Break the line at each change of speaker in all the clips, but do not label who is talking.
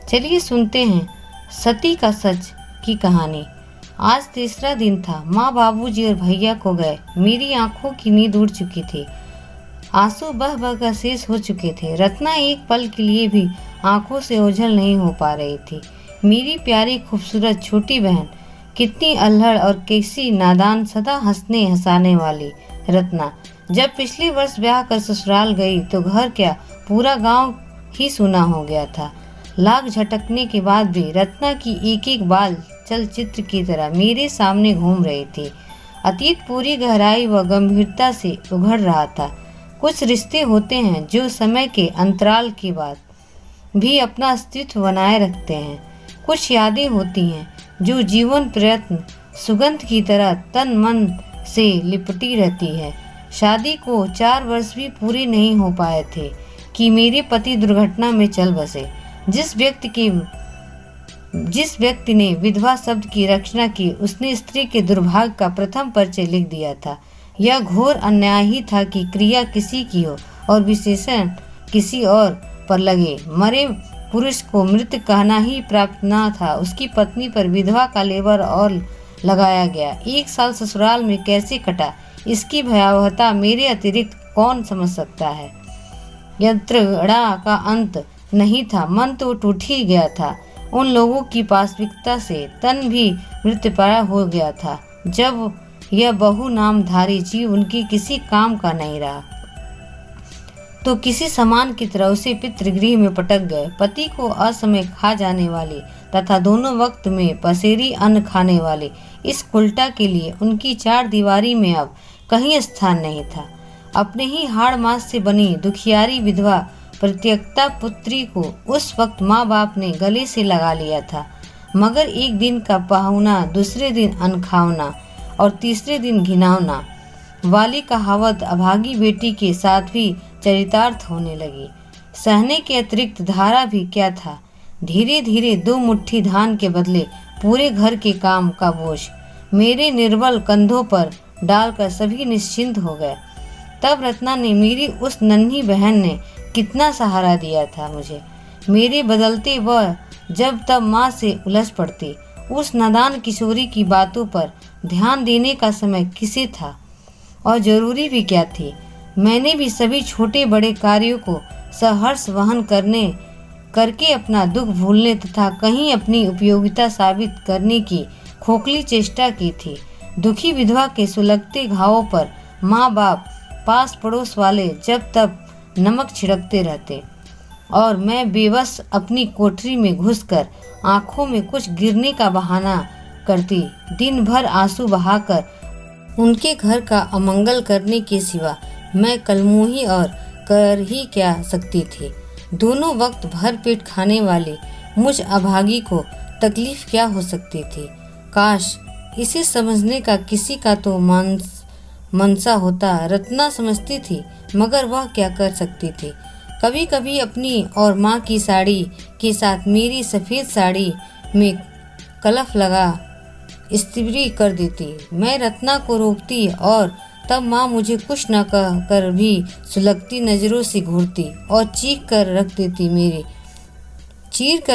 चलिए सुनते हैं सती का सच की कहानी। आज तीसरा दिन था। माँ, बाबूजी और भैया को गए। मेरी आंखों की नींद उड़ चुकी थी। आंसू बह बह कर शेष हो चुके थे। रत्ना एक पल के लिए भी आंखों से ओझल नहीं हो पा रही थी। मेरी प्यारी खूबसूरत छोटी बहन, कितनी अल्हड़ और कैसी नादान, सदा हंसने हंसाने वाली रत्ना। जब पिछले वर्ष ब्याह कर ससुराल गई तो घर क्या, पूरा गांव ही सूना हो गया था। लाख झटकने के बाद भी रत्ना की एक एक बाल चलचित्र की तरह मेरे सामने घूम रही थी। अतीत पूरी गहराई व गंभीरता से उघड़ रहा था। कुछ रिश्ते होते हैं जो समय के अंतराल के बाद भी अपना अस्तित्व बनाए रखते हैं। कुछ यादें होती हैं जो जीवन प्रयत्न सुगंध की तरह तन मन से लिपटी रहती है। शादी को 4 वर्ष भी पूरे नहीं हो पाए थे कि मेरे पति दुर्घटना में चल बसे। जिस व्यक्ति ने विधवा शब्द की रचना की, उसने स्त्री के दुर्भाग्य का प्रथम परिचय लिख दिया था। यह घोर अन्याय ही था कि क्रिया किसी की हो और विशेषण किसी और पर लगे। मरे पुरुष को मृत कहना ही प्राप्त न था। उसकी पत्नी पर विधवा का लेबर और लगाया गया। 1 साल ससुराल में कैसे कटा, इसकी भयावहता मेरे अतिरिक्त कौन समझ सकता है। यंत्रणा का अंत नहीं था, मन तो टूट ही गया था। उन लोगों की पाशविकता से तन भी मृतप्राय हो गया था। जब यह बहु नामधारी जीव उनकी किसी काम का नहीं रहा तो किसी समान की तरह उसे पितृगृह में पटक गए। पति को असमय खा जाने वाली तथा दोनों वक्त में पसेरी अन्न खाने वाले इस उल्टा के लिए उनकी 4 दीवारी में अब कहीं स्थान नहीं था। अपने ही हाड़ मांस से बनी दुखियारी विधवा प्रत्यक्ता पुत्री को उस वक्त माँ बाप ने गले से लगा लिया था। मगर एक दिन का पाहुना, दूसरे दिन अनखावना और तीसरे दिन घिनौना वाली कहावत अभागी बेटी के साथ भी चरितार्थ होने लगी। सहने के अतिरिक्त धारा भी क्या था। धीरे धीरे 2 मुट्ठी धान के बदले पूरे घर के काम का बोझ मेरे निर्बल कंधों पर डालकर सभी निश्चिंत हो गए। तब रत्ना ने, मेरी उस नन्ही बहन ने कितना सहारा दिया था मुझे। मेरे बदलते वह जब तब माँ से उलझ पड़ती। उस नादान किशोरी की बातों पर ध्यान देने का समय किसे था और जरूरी भी क्या थी। मैंने भी सभी छोटे बड़े कार्यों को सहर्ष वहन करके अपना दुख भूलने तथा कहीं अपनी उपयोगिता साबित करने की खोखली चेष्टा की थी। दुखी विधवा के सुलगते घावों पर माँ बाप, पास पड़ोस वाले जब तब नमक छिड़कते रहते और मैं बेबस अपनी कोठरी में घुसकर आंखों में कुछ गिरने का बहाना करती। दिन भर आंसू बहाकर उनके घर का अमंगल करने के सिवा मैं कलमुही और कर ही क्या सकती थी। दोनों वक्त भर पेट खाने वाले मुझ अभागी को तकलीफ क्या हो सकती थी। काश इसे समझने का किसी का तो मनसा होता। रत्ना समझती थी, मगर वह क्या कर सकती थी। कभी कभी अपनी और माँ की साड़ी के साथ मेरी सफ़ेद साड़ी में कलफ लगा इस्त्री कर देती। मैं रत्ना को रोकती और तब माँ मुझे कुछ न कह कर भी सुलगती नज़रों से घूरती और चीर कर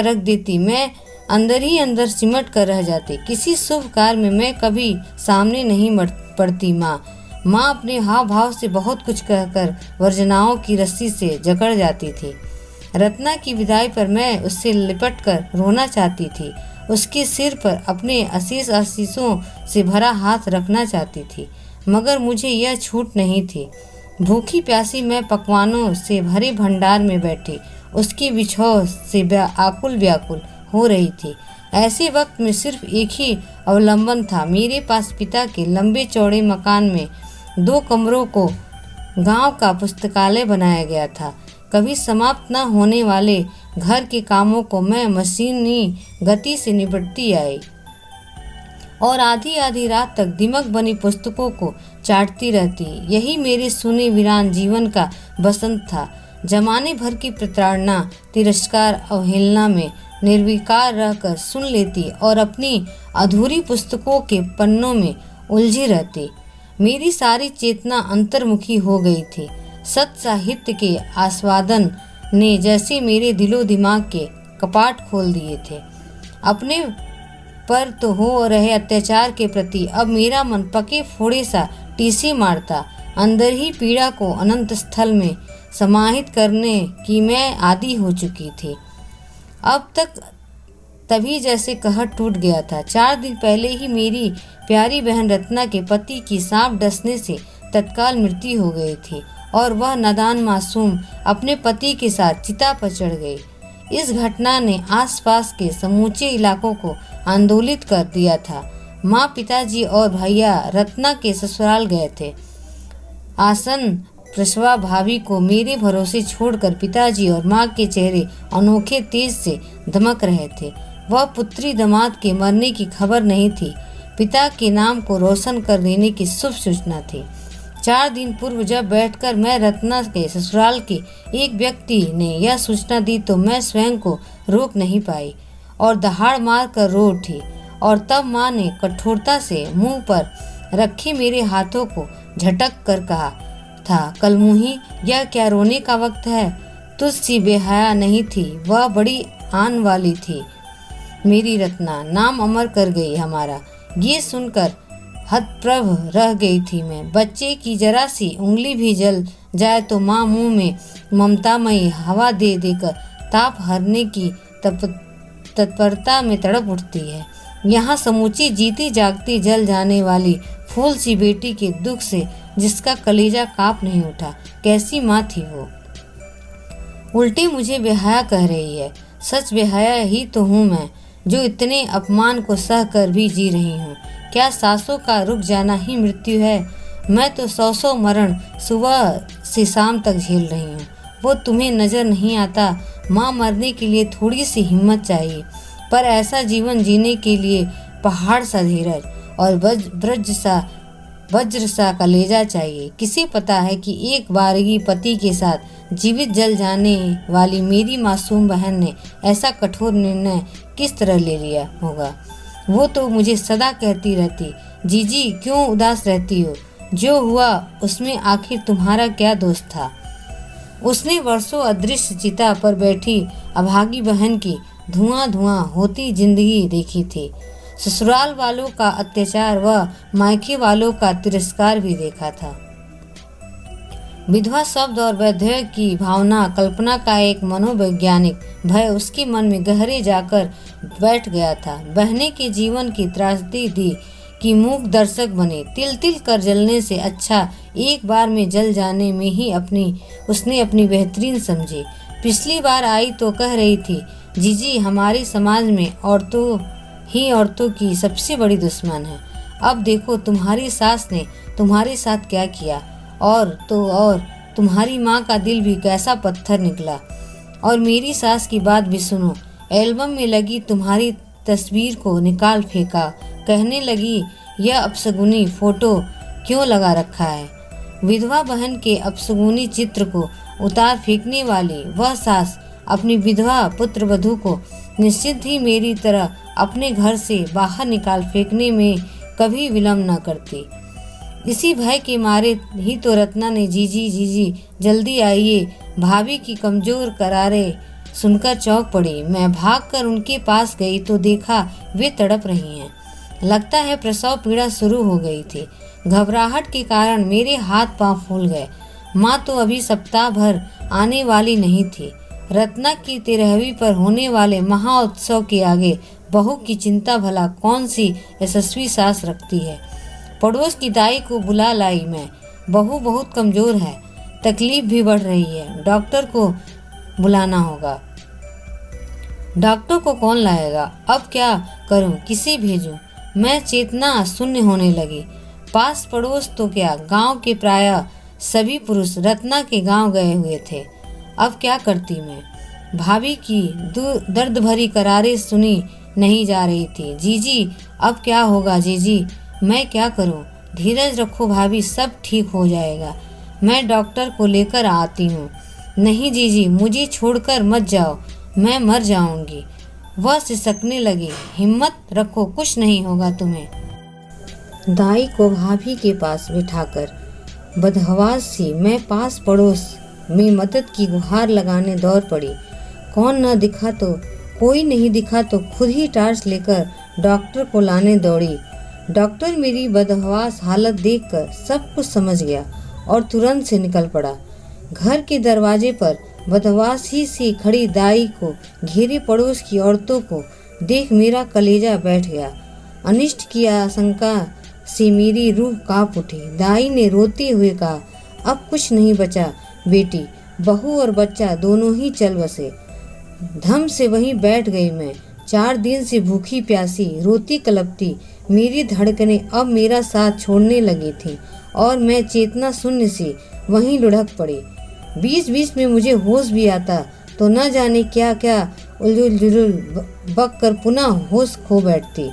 रख देती। मैं अंदर ही अंदर सिमट कर रह जाती। किसी शुभ कार्य में मैं कभी सामने नहीं पड़ती। माँ अपने हाव भाव से बहुत कुछ कहकर वर्जनाओं की रस्सी से जकड़ जाती थी। रत्ना की विदाई पर मैं उससे लिपट कर रोना चाहती थी। उसके सिर पर अपने असीस आशीषों से भरा हाथ रखना चाहती थी, मगर मुझे यह छूट नहीं थी। भूखी प्यासी मैं पकवानों से भरे भंडार में बैठी उसकी बिछोह से आकुल व्याकुल हो रही थी। ऐसे वक्त में सिर्फ एक ही अवलंबन था। मेरे पास पिता के लंबे चौड़े मकान में 2 कमरों को गांव का पुस्तकालय बनाया गया था। कभी समाप्त न होने वाले घर के कामों को मैं मशीनी गति से निपटती आई और आधी आधी रात तक दिमक बनी पुस्तकों को चाटती रहती। यही मेरे सुने वीरान जीवन का बसंत था। जमाने भर की प्रताड़ना, तिरस्कार, अवहेलना में निर्विकार रहकर सुन लेती और अपनी अधूरी पुस्तकों के पन्नों में उलझी रहती। मेरी सारी चेतना अंतर्मुखी हो गई थी। सत साहित्य के आस्वादन ने जैसे मेरे दिलो दिमाग के कपाट खोल दिए थे। अपने पर तो हो रहे अत्याचार के प्रति अब मेरा मन पके फोड़े सा टीसी मारता। अंदर ही पीड़ा को अनंत स्थल में समाहित करने की मैं आदी हो चुकी थी। अब तक तभी जैसे कहर टूट गया था। 4 दिन पहले ही मेरी प्यारी बहन रत्ना के पति की सांप डसने से तत्काल मृत्यु हो गई थी और वह नादान मासूम अपने पति के साथ चिता पर चढ़ गई। इस घटना ने आसपास के समूचे इलाकों को आंदोलित कर दिया था। माँ, पिताजी और भैया रत्ना के ससुराल गए थे। आसन प्रसवा भाभी को मेरे भरोसे छोड़कर पिताजी और माँ के चेहरे अनोखे तेज से दमक रहे थे। वह पुत्री दामाद के मरने की खबर नहीं थी, पिता के नाम को रोशन कर देने की शुभ सूचना थी। 4 दिन पूर्व जब बैठकर मैं रत्ना के ससुराल के एक व्यक्ति ने यह सूचना दी तो मैं स्वयं को रोक नहीं पाई और दहाड़ मार कर रो उठी। और तब माँ ने कठोरता से मुंह पर रखे मेरे हाथों को झटक कर कहा था, कलमुही, यह क्या रोने का वक्त है? तुझसी बेहया नहीं थी, वह बड़ी आन वाली थी। मेरी रत्ना नाम अमर कर गई हमारा। ये सुनकर हतप्रभ रह गई थी मैं। बच्चे की जरा सी उंगली भी जल जाए तो माँ मुंह में ममतामयी हवा दे देकर ताप हरने की तत्परता में तड़प उठती है। यहाँ समूची जीती जागती जल जाने वाली फूल सी बेटी के दुख से जिसका कलेजा कांप नहीं उठा, कैसी माँ थी वो। उल्टी मुझे बेहया कह रही है। सच बेहया ही तो हूँ मैं, जो इतने अपमान को सह कर भी जी रही हूँ। क्या सांसों का रुक जाना ही मृत्यु है? मैं तो 100 मरण सुबह से शाम तक झेल रही हूँ। वो तुम्हें नजर नहीं आता? माँ, मरने के लिए थोड़ी सी हिम्मत चाहिए, पर ऐसा जीवन जीने के लिए पहाड़ सा धीरज और वज्र सा कलेजा चाहिए। किसे पता है कि एक बारगी पति के साथ जीवित जल जाने वाली मेरी मासूम बहन ने ऐसा कठोर निर्णय किस तरह ले लिया होगा। वो तो मुझे सदा कहती रहती, जीजी क्यों उदास रहती हो? जो हुआ उसमें आखिर तुम्हारा क्या दोष था? उसने वर्षों अदृश्य चिता पर बैठी अभागी बहन की धुआं धुआं होती जिंदगी देखी थी। ससुराल वालों का अत्याचार व मायके वालों का तिरस्कार भी देखा था। विधवा शब्द और वैधव्य की भावना, कल्पना का एक मनोवैज्ञानिक भय उसके मन में गहरे जाकर बैठ गया था। बहने के जीवन की त्रासदी दी कि मूक दर्शक बने। तिल तिल कर जलने से अच्छा एक बार में जल जाने में ही उसने अपनी बेहतरीन समझी। पिछली बार आई तो कह रही थी, जीजी हमारे समाज में औरतों की सबसे बड़ी दुश्मन है। अब देखो तुम्हारी सास ने तुम्हारे साथ क्या किया। और तुम्हारी माँ का दिल भी कैसा पत्थर निकला। और मेरी सास की बात भी सुनो, एल्बम में लगी तुम्हारी तस्वीर को निकाल फेंका। कहने लगी, यह अपशगुनी फोटो क्यों लगा रखा है? विधवा बहन के अपशगुनी चित्र को उतार फेंकने वाली वह सास अपनी विधवा पुत्र वधू को निश्चित ही मेरी तरह अपने घर से बाहर निकाल फेंकने में कभी विलम्ब न करती। इसी भय के मारे ही तो रत्ना ने जीजी जल्दी आइए भाभी की कमजोर करारे सुनकर चौंक पड़ी। मैं भागकर उनके पास गई तो देखा वे तड़प रही हैं। लगता है प्रसव पीड़ा शुरू हो गई थी। घबराहट के कारण मेरे हाथ पांव फूल गए। माँ तो अभी सप्ताह भर आने वाली नहीं थी। रत्ना की 13वीं पर होने वाले महाउत्सव के आगे बहू की चिंता भला कौन सी यशस्वी सास रखती है। पड़ोस की दाई को बुला लाई मैं। बहू बहुत कमजोर है, तकलीफ भी बढ़ रही है। डॉक्टर को बुलाना होगा। डॉक्टर को कौन लाएगा? अब क्या करूं, किसे भेजूं? मैं चेतना शून्य होने लगी। पास पड़ोस तो क्या, गांव के प्रायः सभी पुरुष रत्ना के गांव गए हुए थे। अब क्या करती मैं? भाभी की दर्द भरी करारे सुनी नहीं जा रही थी। जीजी अब क्या होगा? जीजी मैं क्या करूं? धीरज रखो भाभी, सब ठीक हो जाएगा। मैं डॉक्टर को लेकर आती हूँ। नहीं जीजी, मुझे छोड़कर मत जाओ, मैं मर जाऊंगी। वह सिसकने लगी। हिम्मत रखो, कुछ नहीं होगा तुम्हें। दाई को भाभी के पास बिठाकर बदहवास सी मैं पास पड़ोस में मदद की गुहार लगाने दौड़ पड़ी। कौन न दिखा तो कोई नहीं दिखा तो खुद ही टार्च लेकर डॉक्टर को लाने दौड़ी। डॉक्टर मेरी बदहवास हालत देखकर सब कुछ समझ गया और तुरंत से निकल पड़ा। घर के दरवाजे पर बदहवास ही सी खड़ी दाई को घेरे पड़ोस की औरतों को देख मेरा कलेजा बैठ गया। अनिष्ट की आशंका से मेरी रूह कांप उठी। दाई ने रोते हुए कहा, अब कुछ नहीं बचा बेटी, बहू और बच्चा दोनों ही चल बसे। धम से वहीं बैठ गई मैं। 4 दिन से भूखी प्यासी रोती कलपती मेरी धड़कनें अब मेरा साथ छोड़ने लगी थी और मैं चेतना शून्य से वहीं लुढ़क पड़ी। बीच बीच में मुझे होश भी आता तो न जाने क्या क्या उलझुल जुलुल बक कर पुनः होश खो बैठती।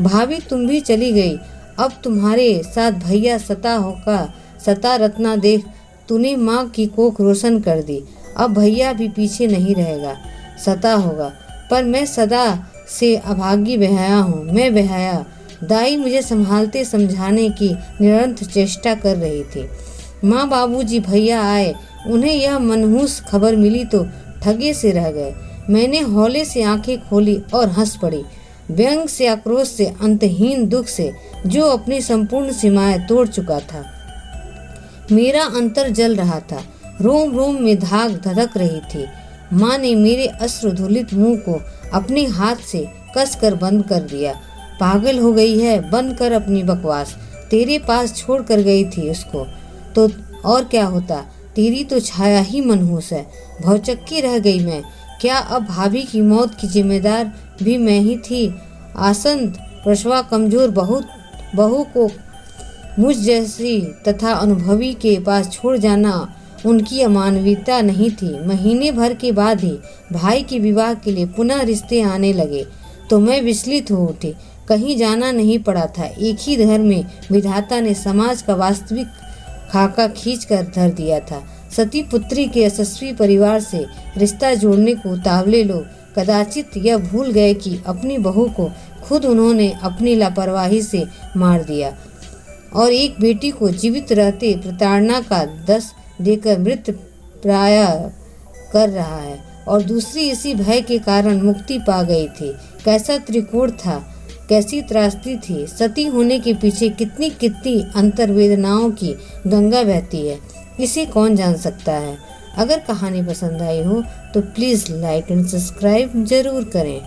भाभी तुम भी चली गई, अब तुम्हारे साथ भैया सता रत्ना देख तूने माँ की कोख रोशन कर दी। अब भैया भी पीछे नहीं रहेगा, सता होगा। पर मैं सदा से अभागी बेहया हूँ, मैं बेहया। दाई मुझे संभालते समझाने की निरंतर चेष्टा कर रही थी। माँ बाबूजी भैया आए, उन्हें यह मनहूस खबर मिली तो ठगे से रह गए। मैंने हौले से आंखें खोली और हंस पड़ी, व्यंग से, आक्रोश से, अंतहीन दुख से जो अपनी संपूर्ण सीमाएं तोड़ चुका था। मेरा अंतर जल रहा था, रोम रोम में धाक धधक रही थी। माँ ने मेरे अश्रुधुलित मुंह को अपने हाथ से कसकर बंद कर दिया। पागल हो गई है, बंद कर अपनी बकवास। तेरे पास छोड़ कर गई थी उसको तो और क्या होता, तेरी तो छाया ही मनहूस है। भौचक्की रह गई मैं। क्या अब भाभी की मौत की जिम्मेदार भी मैं ही थी? आसंत प्रसवा कमजोर बहू को मुझ जैसी तथा अनुभवी के पास छोड़ जाना उनकी अमानवीयता नहीं थी। महीने भर के बाद ही भाई के विवाह के लिए पुनः रिश्ते आने लगे तो मैं विचलित हो उठी। कहीं जाना नहीं पड़ा था। एक ही घर में विधाता ने समाज का वास्तविक खाका खींच कर धर दिया था। सती पुत्री के यशस्वी परिवार से रिश्ता जोड़ने को उतावले लोग कदाचित यह भूल गए कि अपनी बहू को खुद उन्होंने अपनी लापरवाही से मार दिया और एक बेटी को जीवित रहते प्रताड़ना का दस देकर मृत प्राय कर रहा है और दूसरी इसी भय के कारण मुक्ति पा गई थी। कैसा त्रिकोण था, कैसी त्रासदी थी। सती होने के पीछे कितनी कितनी अंतर्वेदनाओं की गंगा बहती है, इसे कौन जान सकता है। अगर कहानी पसंद आई हो तो प्लीज़ लाइक एंड सब्सक्राइब जरूर करें।